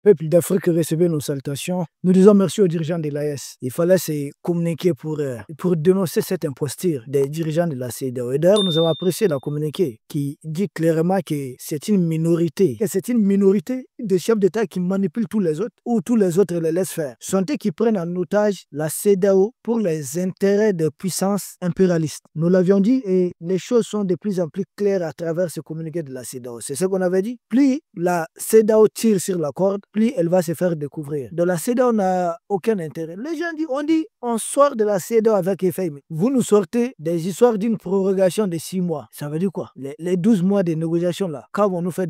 Peuple d'Afrique, recevez nos salutations. Nous disons merci aux dirigeants de l'AES. Il fallait se communiquer pour dénoncer cette imposture des dirigeants de la CEDEAO. Et d'ailleurs, nous avons apprécié la communiqué qui dit clairement que c'est une minorité. Que c'est une minorité de chefs d'État qui manipulent tous les autres ou tous les autres les laissent faire. Sont eux qui prennent en otage la CEDEAO pour les intérêts de puissances impérialistes. Nous l'avions dit et les choses sont de plus en plus claires à travers ce communiqué de la CEDEAO. C'est ce qu'on avait dit. Plus la CEDEAO tire sur la corde, plus elle va se faire découvrir. De la CEDEAO, on n'a aucun intérêt. Les gens disent, on sort de la CEDEAO avec effet. Vous nous sortez des histoires d'une prorogation de 6 mois. Ça veut dire quoi? Les 12 mois de négociation là, qu'avons-nous fait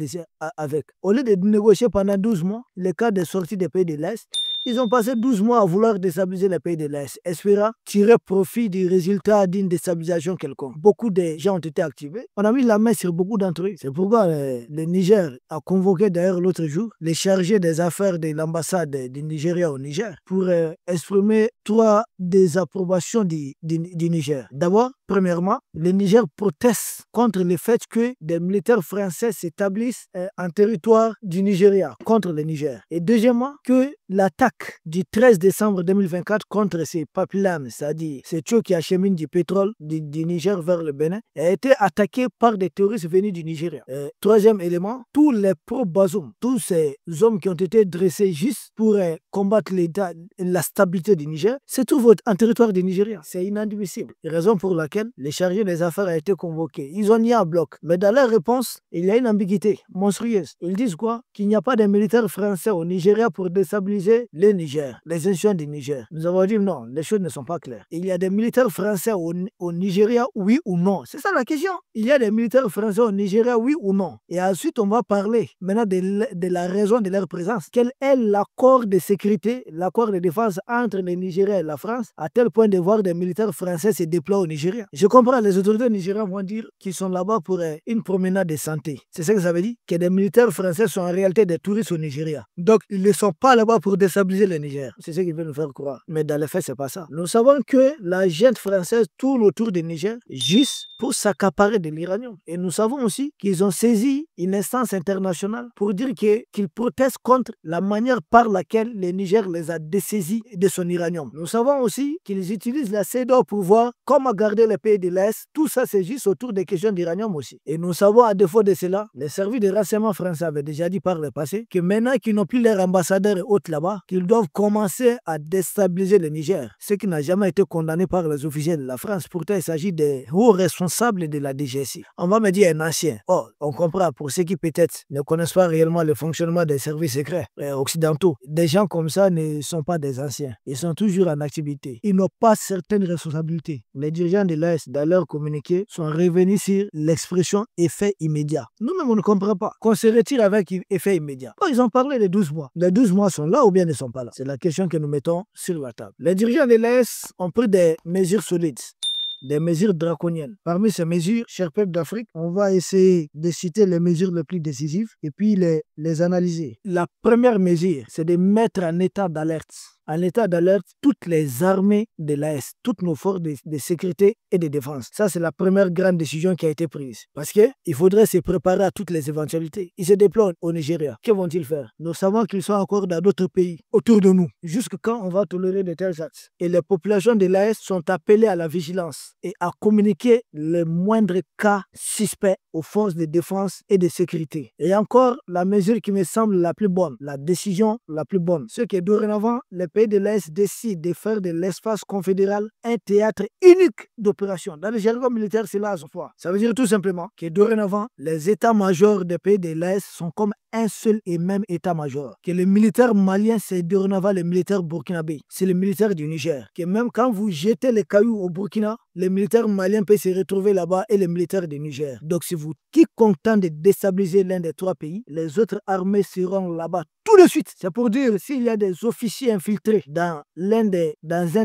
avec? Au lieu de négocier pendant 12 mois, les cas de sortie des pays de l'Est, ils ont passé 12 mois à vouloir déstabiliser les pays de l'Est, espérant tirer profit du résultat d'une déstabilisation quelconque. Beaucoup de gens ont été activés. On a mis la main sur beaucoup d'entre eux. C'est pourquoi le Niger a convoqué d'ailleurs l'autre jour les chargés des affaires de l'ambassade du Nigeria au Niger pour exprimer 3 désapprobations du Niger. D'abord, premièrement, le Niger proteste contre le fait que des militaires français s'établissent en territoire du Nigeria, contre le Niger. Et deuxièmement, que l'attaque du 13 décembre 2024 contre ces papillams, c'est-à-dire ces tuyaux qui acheminent du pétrole du Niger vers le Bénin, a été attaquée par des terroristes venus du Nigeria. Troisième élément, tous les pro-Bazoum, tous ces hommes qui ont été dressés juste pour combattre l'État, la stabilité du Niger, se trouvent en territoire du Nigeria. C'est inadmissible. Raison pour laquelle les chargés des affaires ont été convoqués. Ils ont nié en bloc. Mais dans leur réponse, il y a une ambiguïté monstrueuse. Ils disent quoi? Qu'il n'y a pas de militaires français au Nigeria pour déstabiliser le Niger, les institutions du Niger. Nous avons dit non, les choses ne sont pas claires. Il y a des militaires français au Nigeria, oui ou non? C'est ça la question. Il y a des militaires français au Nigeria, oui ou non? Et ensuite, on va parler maintenant de la raison de leur présence. Quel est l'accord de sécurité, l'accord de défense entre le Nigeria et la France, à tel point de voir des militaires français se déployer au Nigeria? Je comprends, les autorités nigériennes vont dire qu'ils sont là-bas pour une promenade de santé. C'est ça que ça veut dire? Que des militaires français sont en réalité des touristes au Nigeria. Donc, ils ne sont pas là-bas pour déstabiliser le Niger. C'est ce qu'ils veulent nous faire croire. Mais dans les faits, c'est pas ça. Nous savons que la junte française tourne autour du Niger juste pour s'accaparer de l'uranium. Et nous savons aussi qu'ils ont saisi une instance internationale pour dire qu'ils protestent contre la manière par laquelle le Niger les a dessaisis de son uranium. Nous savons aussi qu'ils utilisent la CEDEAO pour voir comment garder les pays de l'Est. Tout ça, c'est juste autour des questions d'uranium aussi. Et nous savons, à défaut de cela, les services de renseignement français avaient déjà dit par le passé que maintenant qu'ils n'ont plus leurs ambassadeurs et autres là-bas, qu'ils doivent commencer à déstabiliser le Niger. Ce qui n'a jamais été condamné par les officiels de la France. Pourtant, il s'agit des hauts responsables de la DGSI. On va me dire un ancien. Oh, on comprend pour ceux qui peut-être ne connaissent pas réellement le fonctionnement des services secrets occidentaux. Des gens comme ça ne sont pas des anciens. Ils sont toujours en activité. Ils n'ont pas certaines responsabilités. Les dirigeants de l'AES, dans leur communiqué, sont revenus sur l'expression effet immédiat. Nous-mêmes, on ne comprend pas qu'on se retire avec effet immédiat. Bon, ils ont parlé des 12 mois. Les 12 mois sont là ou bien ne sont pas là? C'est la question que nous mettons sur la table. Les dirigeants de l'AES ont pris des mesures solides, des mesures draconiennes. Parmi ces mesures, chers peuples d'Afrique, on va essayer de citer les mesures les plus décisives et puis les analyser. La première mesure, c'est de mettre en état d'alerte. En état d'alerte, toutes les armées de l'AES, toutes nos forces de sécurité et de défense. Ça, c'est la première grande décision qui a été prise. Parce qu'il faudrait se préparer à toutes les éventualités. Ils se déploient au Nigeria. Que vont-ils faire? Nous savons qu'ils sont encore dans d'autres pays autour de nous. Jusque quand on va tolérer de tels actes? Et les populations de l'AES sont appelées à la vigilance et à communiquer le moindre cas suspect aux forces de défense et de sécurité. Et encore, la mesure qui me semble la plus bonne, la décision la plus bonne, c'est que dorénavant, les pays de l'Est décident de faire de l'espace confédéral un théâtre unique d'opération. Dans le jargon militaire, c'est là à chaque fois. Ça veut dire tout simplement que dorénavant, les états-majors des pays de l'Est sont comme un seul et même état-major. Que le militaire malien, c'est dorénavant le militaire burkinabé. C'est le militaire du Niger. Que même quand vous jetez les cailloux au Burkina, le militaire malien peut se retrouver là-bas et le militaire du Niger. Donc si vous quiconque tente de déstabiliser l'un des 3 pays, les autres armées seront là-bas tout de suite. C'est pour dire s'il y a des officiers infiltrés dans un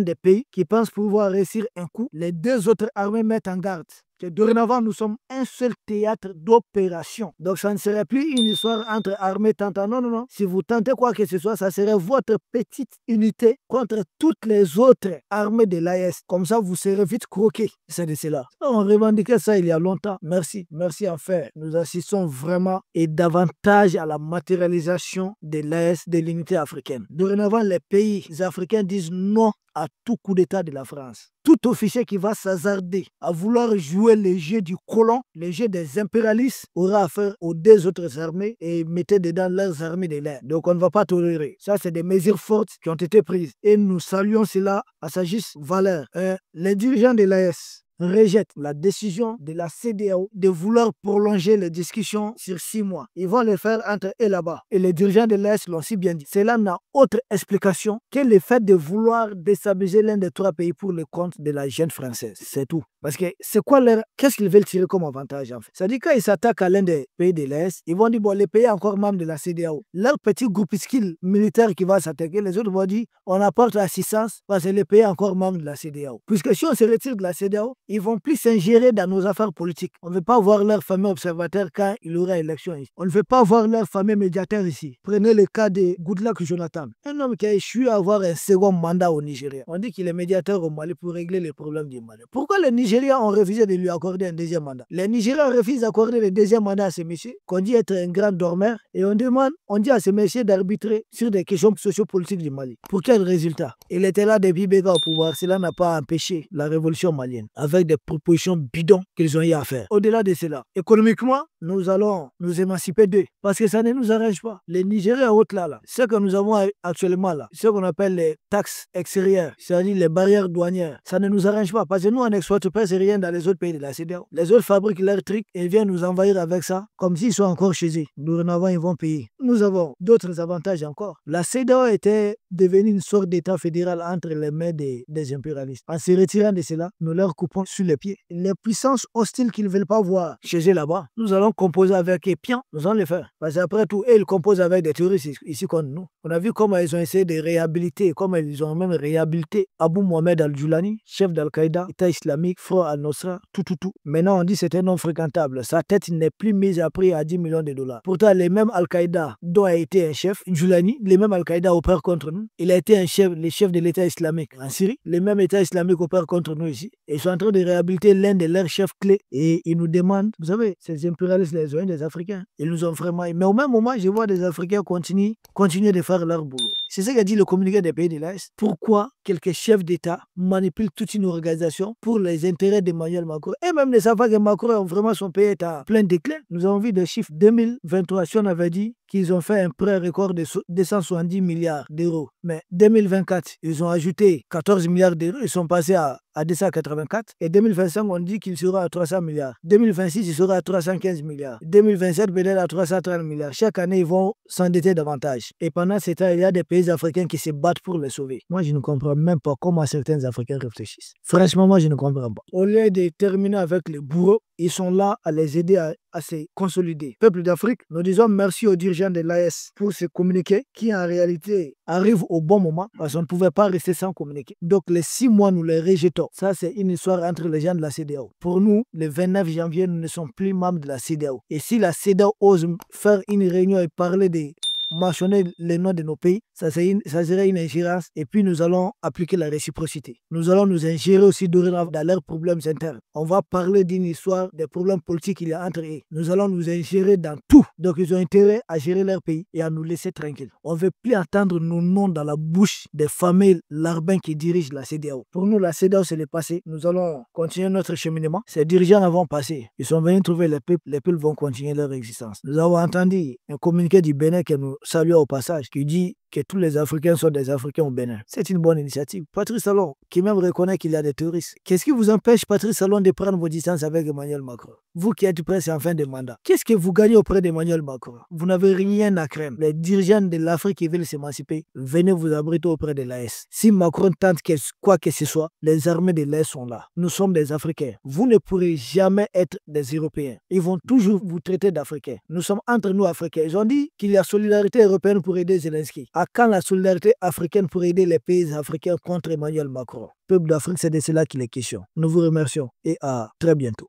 des pays qui pensent pouvoir réussir un coup, les 2 autres armées mettent en garde que dorénavant, nous sommes un seul théâtre d'opération. Donc, ça ne serait plus une histoire entre armées tentant. Non, non, non. Si vous tentez quoi que ce soit, ça serait votre petite unité contre toutes les autres armées de l'AES. Comme ça, vous serez vite croqués. C'est de cela. On revendiquait ça il y a longtemps. Merci. Merci en fait. Nous assistons vraiment et davantage à la matérialisation de l'AES, de l'unité africaine. Dorénavant, les pays africains disent non à tout coup d'État de la France. Tout officier qui va s'hasarder à vouloir jouer le jeu du colon, le jeu des impérialistes, aura affaire aux deux autres armées et mettez dedans leurs armées de l'air. Donc on ne va pas tolérer. Ça, c'est des mesures fortes qui ont été prises. Et nous saluons cela à sa juste valeur. Les dirigeants de l'AES rejettent la décision de la CEDEAO de vouloir prolonger les discussions sur 6 mois. Ils vont le faire entre eux là-bas. Et les dirigeants de l'Est l'ont si bien dit. Cela n'a autre explication que le fait de vouloir déstabiliser l'un des 3 pays pour le compte de la jeune française. C'est tout. Parce que c'est quoi qu'est-ce qu'ils veulent tirer comme avantage en fait? C'est-à-dire quand ils s'attaquent à l'un des pays de l'Est, ils vont dire bon, les pays encore membres de la CEDEAO, leur petit groupuscule militaire qui va s'attaquer, les autres vont dire on apporte l'assistance parce que les pays encore membres de la CEDEAO. Puisque si on se retire de la CEDEAO, ils vont plus s'ingérer dans nos affaires politiques. On ne veut pas voir leur fameux observateur quand il y aura élection ici. On ne veut pas voir leur fameux médiateur ici. Prenez le cas de Goodluck Jonathan, un homme qui a échoué à avoir un second mandat au Nigeria. On dit qu'il est médiateur au Mali pour régler les problèmes du Mali. Pourquoi les Nigériens ont refusé de lui accorder un deuxième mandat? Les Nigériens refusent d'accorder le deuxième mandat à ce monsieur, qu'on dit être un grand dormeur, et on dit à ce monsieur d'arbitrer sur des questions sociopolitiques du Mali. Pour quel résultat? Il était là depuis Béga au pouvoir. Cela n'a pas empêché la révolution malienne, avec des propositions bidons qu'ils ont eu à faire. Au-delà de cela, économiquement, nous allons nous émanciper d'eux, parce que ça ne nous arrange pas. Les Nigériens hautes là, ce que nous avons actuellement là, ce qu'on appelle les taxes extérieures, c'est-à-dire les barrières douanières, ça ne nous arrange pas, parce que nous on n'exploite presque rien dans les autres pays de la CEDEAO. Les autres fabriquent leurs trucs et viennent nous envahir avec ça, comme s'ils sont encore chez eux. Dorénavant, ils vont payer. Nous avons d'autres avantages encore. La CEDEAO était devenue une sorte d'État fédéral entre les mains des impérialistes. En se retirant de cela, nous leur coupons sur les pieds. Les puissances hostiles qu'ils ne veulent pas voir chez eux là-bas, nous allons composer avec eux. Bien, nous allons le faire. Parce qu'après tout, eux, ils composent avec des touristes ici contre nous. On a vu comment ils ont essayé de réhabiliter, comment ils ont même réhabilité Abu Mohamed Al-Julani, chef d'Al-Qaïda, État islamique, front al-Nusra, tout. Maintenant, on dit que c'est un homme fréquentable. Sa tête n'est plus mise à prix à 10 millions de dollars. Pourtant, les mêmes Al-Qaïda dont a été un chef, Julani, les mêmes Al-Qaïda opèrent contre nous. Il a été le chef de l'État islamique en Syrie. Les mêmes États islamiques opèrent contre nous ici. Et ils sont en train de réhabiliter l'un de leurs chefs clés. Et ils nous demandent, vous savez, ces impérialistes, les ON des Africains, ils nous ont vraiment... Mais au même moment, je vois des Africains continuer de faire leur boulot. C'est ce qu'a dit le communiqué des pays de l'Est. Pourquoi quelques chefs d'État manipulent toute une organisation pour les intérêts d'Emmanuel Macron? Et même les savants que Macron ont vraiment son pays est à plein déclin. Nous avons vu des chiffres 2023, si on avait dit qu'ils ont fait un prêt record de 270 milliards d'euros. Mais 2024, ils ont ajouté 14 milliards d'euros. Ils sont passés à 284. Et 2025, on dit qu'il sera à 300 milliards. 2026, il sera à 315 milliards. 2027, peut-être à 330 milliards. Chaque année, ils vont s'endetter davantage. Et pendant ce temps, il y a des pays africains qui se battent pour les sauver. Moi, je ne comprends même pas comment certains Africains réfléchissent. Franchement, moi, je ne comprends pas. Au lieu de terminer avec les bourreaux, ils sont là à les aider à se consolider. Peuple d'Afrique, nous disons merci aux dirigeants de l'AES pour ce communiqué qui en réalité arrive au bon moment parce qu'on ne pouvait pas rester sans communiquer. Donc les 6 mois, nous les rejetons. Ça, c'est une histoire entre les gens de la CEDEAO. Pour nous, le 29 janvier, nous ne sommes plus membres de la CEDEAO. Et si la CEDEAO ose faire une réunion et parler des mentionner les noms de nos pays, ça serait une ingérence et puis nous allons appliquer la réciprocité. Nous allons nous ingérer aussi dorénavant dans leurs problèmes internes. On va parler d'une histoire des problèmes politiques qu'il y a entre eux. Nous allons nous ingérer dans tout. Donc ils ont intérêt à gérer leur pays et à nous laisser tranquilles. On ne veut plus entendre nos noms dans la bouche des familles larbins qui dirigent la CEDEAO. Pour nous, la CEDEAO, c'est le passé. Nous allons continuer notre cheminement. Ces dirigeants vont passer. Ils sont venus trouver les peuples vont continuer leur existence. Nous avons entendu un communiqué du Bénin que nous saluons au passage, qui dit que tous les Africains sont des Africains au Bénin. C'est une bonne initiative. Patrice Talon, qui même reconnaît qu'il y a des terroristes. Qu'est-ce qui vous empêche, Patrice Talon, de prendre vos distances avec Emmanuel Macron? Vous qui êtes presque en fin de mandat. Qu'est-ce que vous gagnez auprès d'Emmanuel Macron? Vous n'avez rien à craindre. Les dirigeants de l'Afrique qui veulent s'émanciper, venez vous abriter auprès de l'AES. Si Macron tente quoi que ce soit, les armées de l'AES sont là. Nous sommes des Africains. Vous ne pourrez jamais être des Européens. Ils vont toujours vous traiter d'Africains. Nous sommes entre nous Africains. Ils ont dit qu'il y a solidarité européenne pour aider Zelensky. À quand la solidarité africaine pour aider les pays africains contre Emmanuel Macron? Peuple d'Afrique, c'est de cela qu'il est question. Nous vous remercions et à très bientôt.